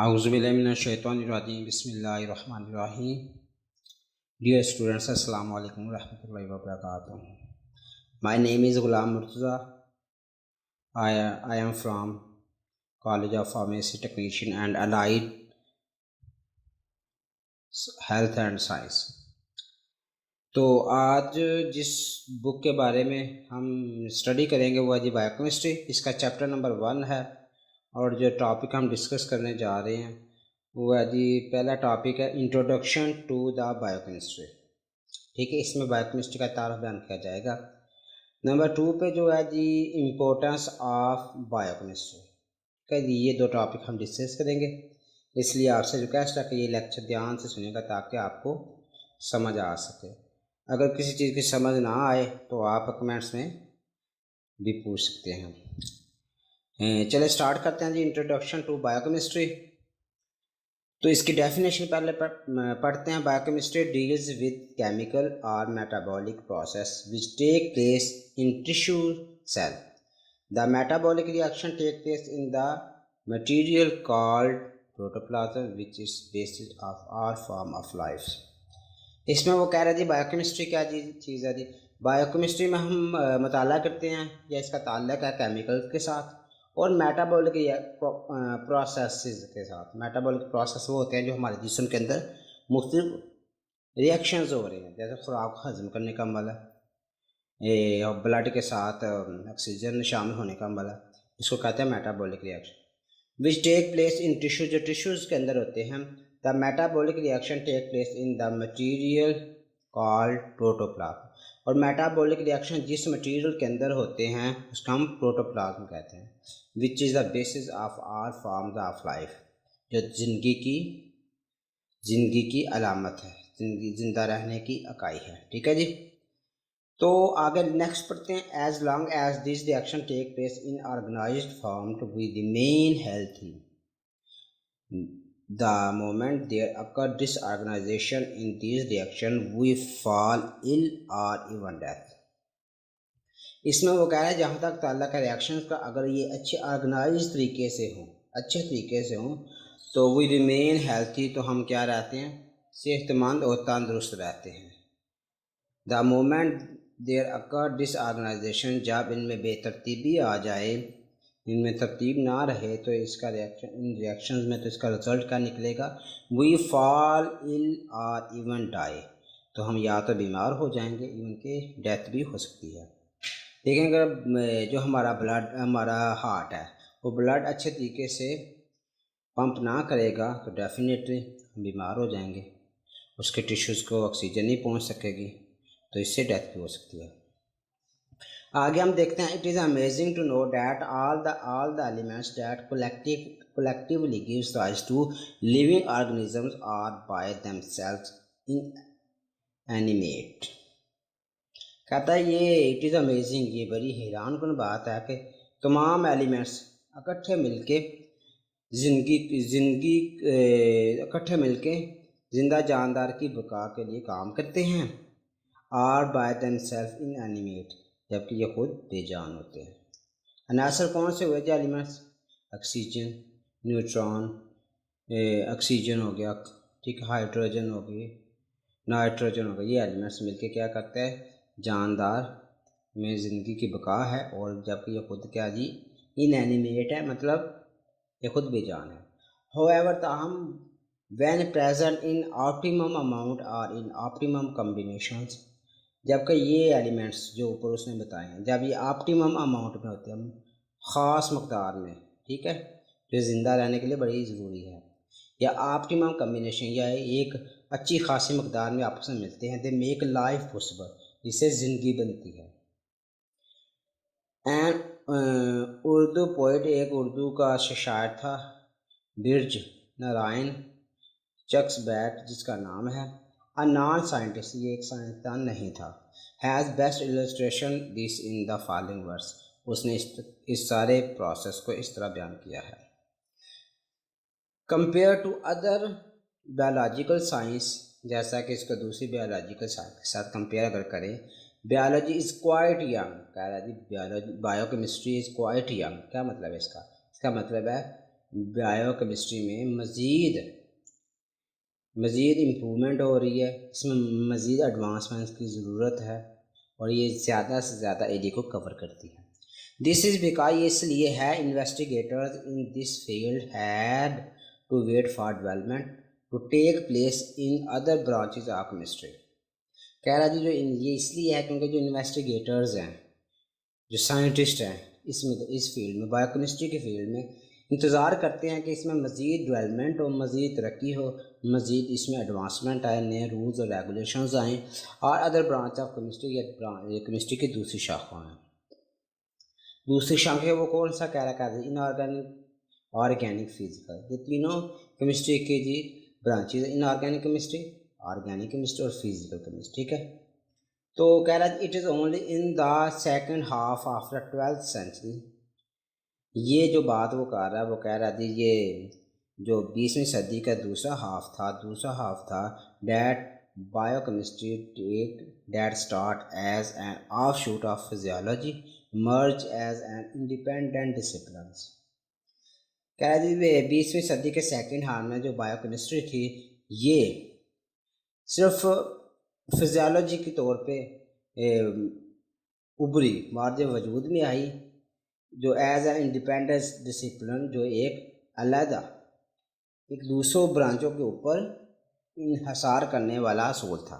اعوذ باللہ من الشیطان الرجیم بسم اللہ الرحمن الرحیم. Dear students, السلام علیکم ورحمۃ اللہ وبرکاتہ. My name is Ghulam Murtaza. I am from College of Pharmacy Technician and Allied Health and Science. تو آج جس بک کے بارے میں ہم اسٹڈی کریں گے وہ ہے بایو کیمسٹری. اس کا چیپٹر نمبر 1 ہے اور جو ٹاپک ہم ڈسکس کرنے جا رہے ہیں وہ ہے پہلا ٹاپک ہے introduction to the biochemistry. ٹھیک ہے، اس میں بایو کیمسٹری کا تعارف بیان کیا جائے گا. نمبر 2 پہ جو ہے امپورٹنس آف بایو کیمسٹری. ٹھیک ہے یہ دو ٹاپک ہم ڈسکس کریں گے، اس لیے آپ سے ریکویسٹ ہے کہ یہ لیکچر دھیان سے سنیں گا تاکہ آپ کو سمجھ آ سکے. اگر کسی چیز کی سمجھ نہ آئے تو آپ کمنٹس میں بھی پوچھ سکتے ہیں. چلے سٹارٹ کرتے ہیں انٹروڈکشن ٹو بایو کیمسٹری. تو اس کی ڈیفینیشن پہلے پڑھتے ہیں. Biochemistry deals with chemical اور metabolic process which take place in tissue cell. The metabolic reaction take place in the material called protoplasm which is basis of all form of life. اس میں وہ کہہ رہے bio chemistry کیا چیز ہے. Bio chemistry میں ہم مطالعہ کرتے ہیں یا اس کا تعلق ہے کیمیکل کے ساتھ اور میٹابولک پروسیسز کے ساتھ. میٹابولک پروسیس وہ ہوتے ہیں جو ہمارے جسم کے اندر مختلف ریئیکشنز ہو رہے ہیں، جیسے خوراک ہضم کرنے کا عمل ہے، بلڈ کے ساتھ آکسیجن شامل ہونے کا عمل ہے، اس کو کہتے ہیں metabolic reaction. Which take place in tissue, جو ٹیشوز کے اندر ہوتے ہیں. The metabolic reaction take place in the material called protoplasm. اور میٹابولک ریئیکشن جس مٹیریل کے اندر ہوتے ہیں اس کا ہم پروٹوپلازم کہتے ہیں. Which is the basis of all forms of life, جو زندگی کی علامت ہے، زندہ رہنے کی اکائی ہے. ٹھیک ہے جی. تو آگے نیکسٹ پڑھتے ہیں. As long as this reaction take place in organized form to be remain healthy. The moment there occur disorganization in these reactions, we fall ill or even death. اس میں وہ کہہ رہا ہے جہاں تک تعلق ہے ریئیکشنز کا، اگر یہ اچھے آرگنائز طریقے سے ہوں تو we remain healthy، تو ہم کیا رہتے ہیں؟ صحت مند اور تندرست رہتے ہیں. The moment there occur disorganization، جب ان میں بے ترتیبی آ جائے، ان میں ترتیب نہ رہے تو اس کا ان ریئیکشنز میں تو اس کا رزلٹ کیا نکلے گا؟ وی فال ال اور ایون ڈائی، تو ہم یا تو بیمار ہو جائیں گے، ایون کہ ڈیتھ بھی ہو سکتی ہے. دیکھیں اگر جو ہمارا ہارٹ ہے وہ بلڈ اچھے طریقے سے پمپ نہ کرے گا تو ڈیفینیٹلی ہم بیمار ہو جائیں گے، اس کے ٹیشوز کو آکسیجن نہیں پہنچ سکے گی تو اس سے ڈیتھ بھی ہو سکتی ہے. آگے ہم دیکھتے ہیں. It is amazing to know that all the elements that collectively gives rise to living organisms are by themselves inanimate. کہتا ہے یہ اٹ از امیزنگ، یہ بڑی حیران کن بات ہے کہ تمام ایلیمنٹس اکٹھے مل کے زندہ جاندار کی بقا کے لیے کام کرتے ہیں. آر بائی دیم سیلف انانیمیٹ، جبکہ یہ خود بے جان ہوتے ہیں. عناصر کون سے ہوئے ایلیمنٹس؟ آکسیجن، نیوٹرون، آکسیجن ہو گیا، ٹھیک، ہائیڈروجن ہو گئی، نائٹروجن ہو گیا. یہ ایلیمنٹس مل کے کیا کرتے ہیں؟ جاندار میں زندگی کی بقا ہے، اور جبکہ یہ خود کیا انانیمیٹ ہے، مطلب یہ خود بے جان ہے. however تاہم when present in optimum amount or in optimum combinations، جبکہ یہ ایلیمنٹس جو اوپر اس نے بتائے ہیں جب یہ آپٹیمم اماؤنٹ میں ہوتے ہیں، خاص مقدار میں، ٹھیک ہے، جو زندہ رہنے کے لیے بڑی ضروری ہے، یا آپٹیمم کمبینیشن، یا ایک اچھی خاصی مقدار میں آپس میں ملتے ہیں، دے میک لائف پاسبل، جس سے زندگی بنتی ہے. اینڈ اردو پوئٹ، ایک اردو کا شاعر تھا برج نارائن چکس بیٹ جس کا نام ہے، A non-scientist، یہ ایک سائنسدان نہیں تھا، has best illustration this in the following words، اس نے اس سارے پروسیس کو اس طرح بیان کیا ہے. Compared to other biological science، جیسا کہ اس کو دوسری biological science کے ساتھ کمپیئر اگر کریں، biology is quite young، کہہ رہا جی biochemistry is quite young. کیا مطلب ہے اس کا؟ اس کا مطلب ہے بائیو کیمسٹری میں مزید امپرومنٹ ہو رہی ہے، اس میں مزید ایڈوانسمنٹ کی ضرورت ہے اور یہ زیادہ سے زیادہ ایریا کو کور کرتی ہے. دس از بیکاز یہ اس لیے ہے investigators in this field had to wait for development to take place in other branches of chemistry. کہہ رہا جی جو یہ اس لیے ہے کیونکہ جو انویسٹیگیٹرز ہیں، جو سائنٹسٹ ہیں اس فیلڈ میں، بائیو کیمسٹری کے فیلڈ میں، انتظار کرتے ہیں کہ اس میں مزید ڈیولپمنٹ ہو، مزید ترقی ہو، مزید اس میں ایڈوانسمنٹ آئے، نئے رولز اور ریگولیشنز آئیں اور ادر برانچ آف کیمسٹری یا کیمسٹری کی دوسری شاخوں ہیں. دوسری شاخیں وہ کون سا کہہ رہا ہے؟ ان آرگینک فزیکل، یہ تینوں کیمسٹری کی جی برانچز ہیں، ان آرگینک کیمسٹری اور فزیکل کیمسٹری. ٹھیک ہے، تو کہہ رہا ہے it is only in the second half of the 12th century. یہ جو بات وہ کر رہا ہے، وہ کہہ رہا جی یہ جو 20ویں صدی کا دوسرا ہاف تھا that bio chemistry that start as an of shoot of physiology merge as an independent disciplines. کہہ رہا جی 20ویں صدی کے سیکنڈ ہاف میں جو بائیو کیمسٹری تھی یہ صرف فزیالوجی کے طور پہ ابھری، مارج وجود میں آئی، جو ایز این انڈیپینڈنٹ ڈسپلن، جو ایک علیحدہ ایک دوسروں برانچوں کے اوپر انحصار کرنے والا اصول تھا.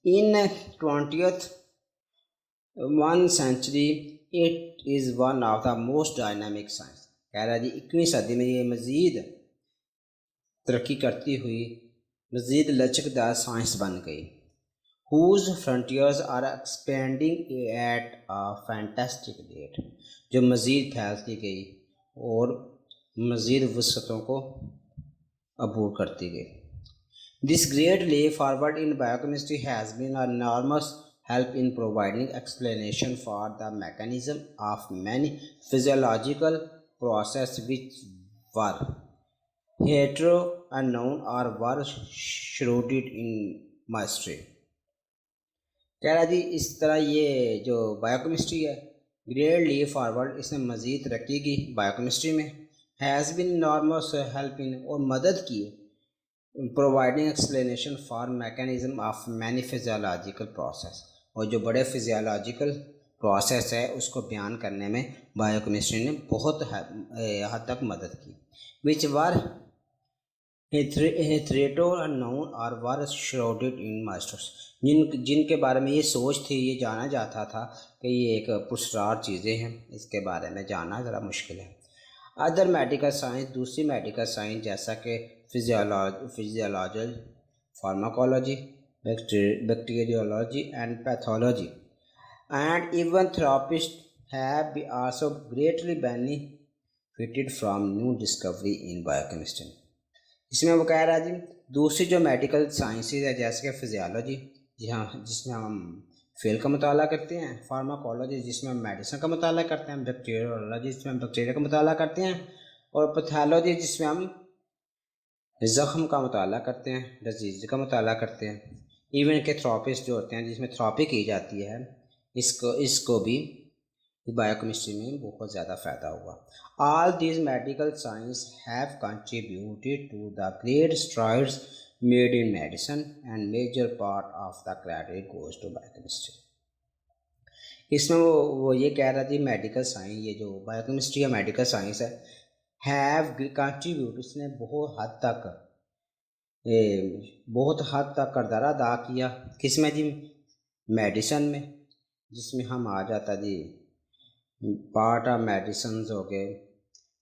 ان 20th century it is one of the most dynamic science. کہہ رہا جی 21ویں صدی میں یہ مزید ترقی کرتی ہوئی مزید لچکدار سائنس بن گئی. whose frontiers are expanding at a fantastic rate، جو مزید پھیلتی گئی اور مزید وسعتوں کو عبور کرتی گئی. This great leap forward in biochemistry has been an enormous help in providing explanation for the mechanism of many physiological processes which were hitherto unknown or were shrouded in mystery. کہہ رہا جی اس طرح یہ جو بائیو کیمسٹری ہے great لیپ forward, اس نے مزید ترقی کی بائیو کیمسٹری میں، has been enormous help in, اور مدد کی providing explanation for mechanism of many physiological process, اور جو بڑے فزیولوجیکل پروسیس ہے اس کو بیان کرنے میں بائیو کیمسٹری نے بہت حد تک مدد کی. وچ ور hitherto unknown or were shrouded in mystery، جن کے بارے میں یہ سوچ تھی، یہ جانا جاتا تھا کہ یہ ایک پراسرار چیزیں ہیں، اس کے بارے میں جاننا ذرا مشکل ہے. ادر میڈیکل سائنس، دوسری میڈیکل سائنس جیسا کہ physiology, pharmacology, bacteriology and pathology and even therapist have also greatly benefited from new discovery in biochemistry. اس میں وہ کہہ رہا ہے جی دوسری جو میڈیکل سائنسز ہے جیسے کہ فزیالوجی، جی ہاں، جس میں ہم فیل کا مطالعہ کرتے ہیں، فارماکولوجی جس میں ہم میڈیسن کا مطالعہ کرتے ہیں، بیکٹیریولوجی جس میں ہم بیکٹیریا کا مطالعہ کرتے ہیں، اور پیتھولوجی جس میں ہم زخم کا مطالعہ کرتے ہیں، ڈزیز کا مطالعہ کرتے ہیں. ایون کے تھراپسٹ جو ہوتے ہیں جس میں تھراپی کی جاتی ہے، اس کو بھی بائیو کیمسٹری میں بہت زیادہ فائدہ ہوا. All these medical science have contributed to the great strides made in medicine and major part of the credit goes to biochemistry. اس میں وہ یہ کہہ رہا تھی میڈیکل سائنس، یہ جو بائیو کیمسٹری یا میڈیکل سائنس ہے، ہیو کنٹریبیوٹ، اس نے بہت حد تک کردار ادا کیا. کس میں جی؟ میڈیسن میں، جس میں ہم آ جاتا جی پارٹ آف میڈیسنز ہو گئے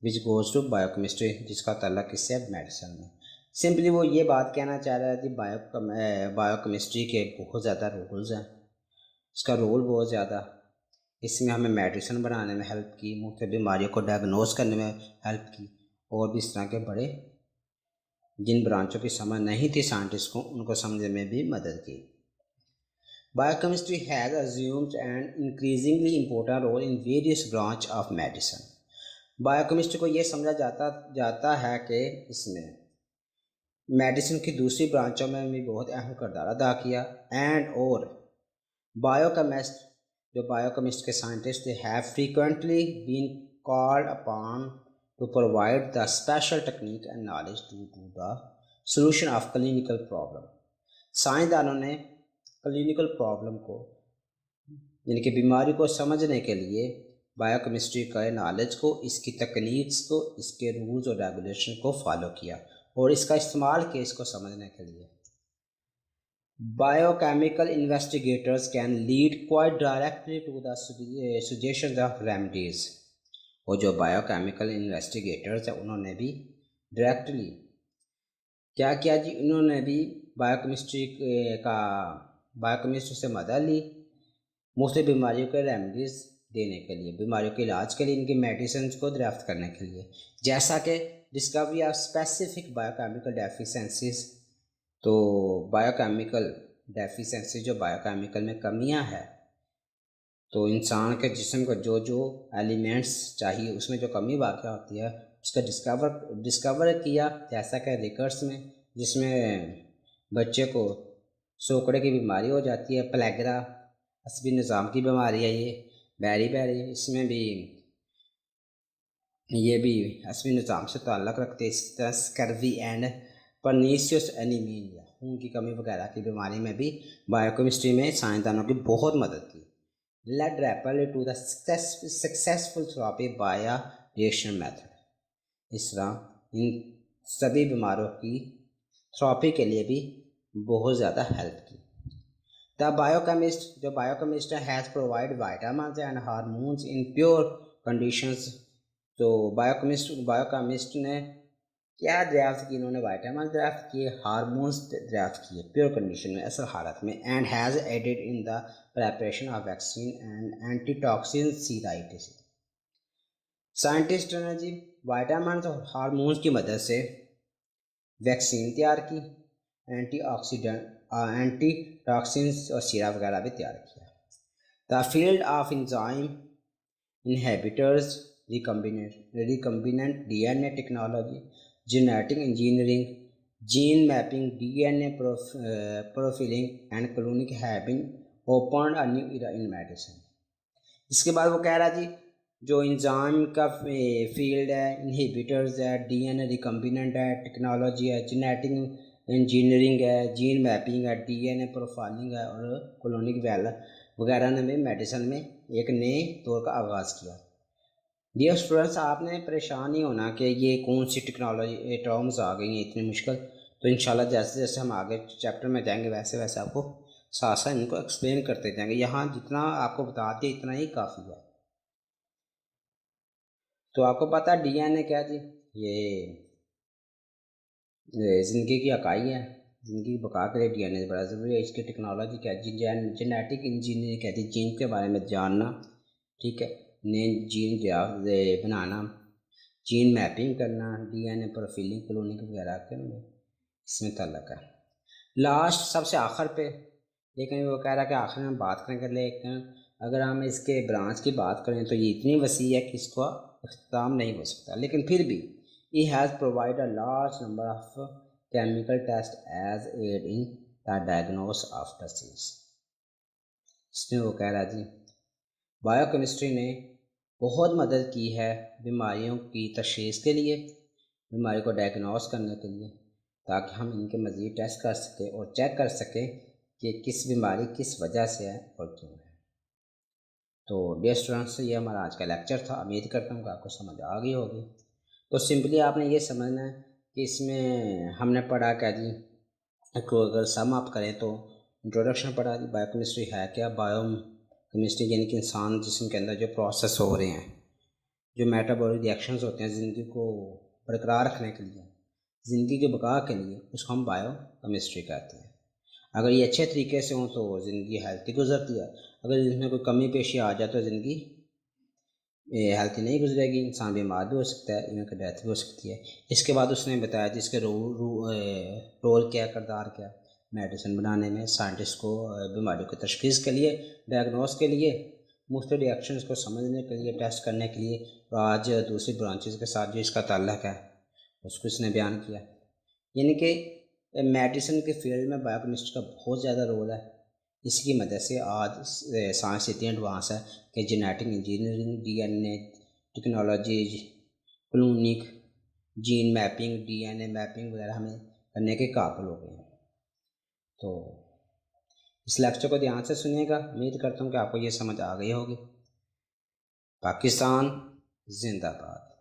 which goes to biochemistry, جس کا تعلق اس سے میڈیسن میں. سمپلی وہ یہ بات کہنا چاہ رہا ہے کہ بائیو کیمسٹری کے بہت زیادہ رولز ہیں، اس کا رول بہت زیادہ، اس میں ہمیں میڈیسن بنانے میں ہیلپ کی، مختلف بیماریوں کو ڈائگنوز کرنے میں ہیلپ کی، اور بھی اس طرح کے بڑے جن برانچوں کی سمجھ نہیں تھی سائنٹسٹ کو، ان کو سمجھنے میں بھی مدد کی. Biochemistry has assumed an increasingly important role in various branches of medicine. Biochemistry کو یہ سمجھا جاتا ہے کہ اس نے میڈیسن کی دوسری برانچوں میں بھی بہت اہم کردار ادا کیا. اینڈ اور بایوکیمسٹ کے scientist have frequently been called upon to provide the special technique and knowledge to do the solution of clinical problem. سائنسدانوں نے کلینکل پرابلم کو یعنی کہ بیماری کو سمجھنے کے لیے بایو کیمسٹری کا نالج کو، اس کی تکنیکس کو، اس کے رولز اور ریگولیشن کو فالو کیا اور اس کا استعمال کیا اس کو سمجھنے کے لیے. Biochemical investigators can lead quite directly to the suggestions of remedies. اور جو بایو کیمیکل انویسٹیگیٹرز ہیں انہوں نے بھی ڈائریکٹلی کیا کیا جی، انہوں نے بھی بایو کیمسٹری سے مدد لی مختلف بیماریوں کے ریمیڈیز دینے کے لیے، بیماریوں کے علاج کے لیے، ان کی میڈیسنز کو دریافت کرنے کے لیے، جیسا کہ Discovery of specific bio chemical deficiencies. تو بایو کیمیکل ڈیفیشنسی جو بایو کیمیکل میں کمیاں ہیں، تو انسان کے جسم کو جو جو ایلیمنٹس چاہیے اس میں جو کمی واقع ہوتی ہے اس کا ڈسکور کیا، جیسا کہ ریکرس میں جس میں بچے کو سوکڑے کی بیماری ہو جاتی ہے، پلیگرا عصبی نظام کی بیماری ہے، یہ بیری اس میں بھی یہ بھی عصبی نظام سے تعلق رکھتے ہیں. اس طرح اسکروی اینڈ پرنیسیوس اینیمیا خون کی کمی وغیرہ کی بیماری میں بھی بایو کیمسٹری میں سائنسدانوں کی بہت مدد کی. led rapidly to the successful therapy via reaction method. اس طرح ان سبھی بیماروں کی تھراپی کے لیے بھی بہت زیادہ ہیلپ کی. The biochemist جو biochemist has provided vitamins and hormones in pure conditions. تو biochemist نے کیا دریافت کی؟ انہوں نے وائٹامن دریافت کیے، ہارمونس دریافت کیے پیور کنڈیشن میں، اصل حالت میں. And has added in the preparation of vaccine and antitoxin سیرائٹس. سائنٹسٹ نے جی وائٹامنس اور ہارمونس کی مدد سے ویکسین تیار کی، اینٹی ٹاکسینس اور سیرا وغیرہ بھی تیار کیا. The field of enzyme inhibitors, recombinant D N A technology, genetic engineering, gene mapping, D N A profiling and cloning having opened a new era in medicine. اس کے بعد وہ کہہ رہا جی جو انزائم کا فیلڈ ہے، انہیبیٹرز ہے، ڈی این اے ریکمبیننٹ ہے، ٹیکنالوجی ہے، جینیٹک انجینئرنگ ہے، جین میپنگ ہے، ڈی این اے پروفائلنگ ہے اور کلونک وغیرہ نے بھی میڈیسن میں ایک نئے دور کا آغاز کیا. ڈیئر اسٹوڈنٹس، آپ نے پریشان نہیں ہونا کہ یہ کون سی ٹیکنالوجی ٹرمز آ گئی ہیں اتنی مشکل. تو انشاءاللہ جیسے جیسے ہم آگے چیپٹر میں جائیں گے ویسے ویسے آپ کو ساتھ ساتھ ان کو ایکسپلین کرتے جائیں گے. یہاں جتنا آپ کو بتا دیا اتنا ہی کافی ہے. تو آپ کو پتہ ڈی این اے کیا جی؟ یہ زندگی کی اکائی ہے، زندگی بقا کے لیے ڈی این اے بڑا ضروری ہے. اس کی ٹیکنالوجی کیا ہے؟ جینیٹک انجینئرنگ کہتی ہے جین کے بارے میں جاننا، ٹھیک ہے، نئے جین بنانا، جین میپنگ کرنا، ڈی این اے پروفائلنگ، کلونک وغیرہ کے اس میں تعلق ہے. لاسٹ سب سے آخر پہ، لیکن وہ کہہ رہا کہ آخر میں بات کریں گے، لیکن اگر ہم اس کے برانچ کی بات کریں تو یہ اتنی وسیع ہے کہ اس کو اختتام نہیں ہو سکتا. لیکن پھر بھی he has provided a large number of chemical tests as aid in the diagnosis of disease. اس میں وہ کہہ رہا جی بایو کیمسٹری نے بہت مدد کی ہے بیماریوں کی تشخیص کے لیے، بیماری کو ڈائگنوز کرنے کے لیے، تاکہ ہم ان کے مزید ٹیسٹ کر سکیں اور چیک کر سکیں کہ کس بیماری کس وجہ سے ہے اور کیوں ہے. تو ڈیئر اسٹوڈنٹس، یہ ہمارا آج کا لیکچر تھا. امید کرتا ہوں کہ آپ کو سمجھ آ گئی ہوگی. تو سمپلی آپ نے یہ سمجھنا ہے کہ اس میں ہم نے پڑھا کیا جی، اگر سم آپ کریں تو انٹروڈکشن پڑھا جی بایو کیمسٹری ہے کیا. بایو کیمسٹری یعنی کہ انسان جسم کے اندر جو پروسیس ہو رہے ہیں، جو میٹابولک ری ایکشنز ہوتے ہیں زندگی کو برقرار رکھنے کے لیے، زندگی کے بقا کے لیے، اس کو ہم بایو کیمسٹری کہتے ہیں. اگر یہ اچھے طریقے سے ہوں تو زندگی ہیلتھی گزرتی ہے، اگر اس میں کوئی کمی پیشی آ جائے تو زندگی ہیلتھی نہیں گزرے گی، انسان بیمار بھی ہو سکتا ہے، ایون کہ ڈیتھ بھی ہو سکتی ہے. اس کے بعد اس نے بتایا جس کے رول کیا، کردار کیا میڈیسن بنانے میں، سائنٹسٹ کو بیماریوں کی تشخیص کے لیے، ڈائگنوز کے لیے، مختلف ریئیکشنز کو سمجھنے کے لیے، ٹیسٹ کرنے کے لیے. اور آج دوسری برانچز کے ساتھ جو اس کا تعلق ہے اس کو اس نے بیان کیا. یعنی کہ میڈیسن کے فیلڈ میں بایو کیمسٹری کا بہت زیادہ رول ہے. اس کی مدد سے آج سائنس اتنی ایڈوانس ہے کہ genetic engineering, D N A technology, cloning gene mapping D N A mapping وغیرہ ہمیں کرنے کے قابل ہو گئے ہیں۔ تو اس لیکچر کو دھیان سے سنیے گا، امید کرتا ہوں کہ آپ کو یہ سمجھ آ گئی ہوگی۔ پاکستان زندہ باد۔